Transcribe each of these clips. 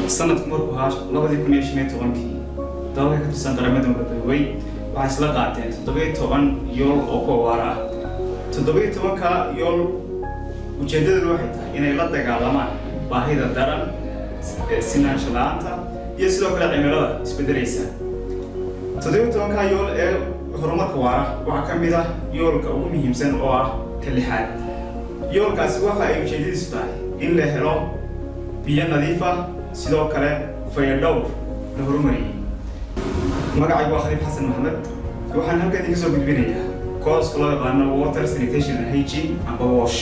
سنة مربوها لبدي كوني شميت وانكي دولة كترسان قرامة مربوي وعسلا قاتين تدبي توان يول أوكو وارا تدبي توان كا يول وجدد الواحد إن يلا دجالما باهي الدرن سنان شلانتا يسلو كلا عملا سبدريسا تدبي توان كا يول هرمات وارا وعكمدا يول كأومي همسن أو كلحاد يول كاسوا أي وجدد ستاي إن لهرو بيا نظيفة sidoo kale fayadhowr la horumariyay magacaygu waa Khaliif Xasan Maxamed waxaan halkan idin soo gudbinayaa course loo yaqaan water sanitation and hygiene amba wash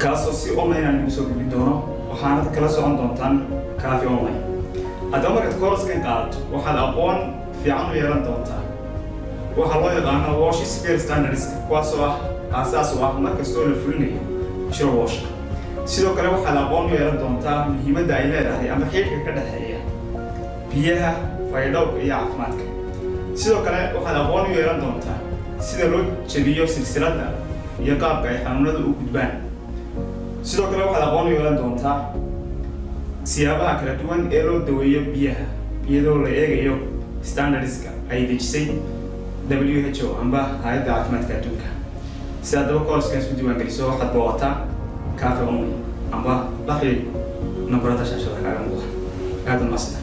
kaasoo si online aan idin soo gudbin doono waxaana kala socon doontaan kaafi online haddaba markaad course-kan qaadato waxaad aqoon fiican u yeelan doontaa waxaa loo yaqaan wash sphere standards kuwaasoo ah aasaas u ah markastoo la fulinayo shiro wash sidoo kale waxaa la aqoon u yeelan doontaa muhiimadda ay leedahay ama xiriirka ka dhaxeeya biyaha fayadhowrka iyo caafimaadka sidoo kale waxaa la aqoon u yeelan doontaa sida loo jabiyo silsiladda iyo qaabka ay xanuunadu u gudbaan sidoo kale waxaa la aqoon u yeelan doontaa siyaabaha kala duwan ee loo daweeyo biyaha iyadoo la eegayo standardska ay dejisay WHO amba hay'adda caafimaadka adduunka si haddaba course-kan isku diiwaangeliso waxaad booqataa كافي أمي أما لا حي نبرة شاشة كلام الله هذا المصدر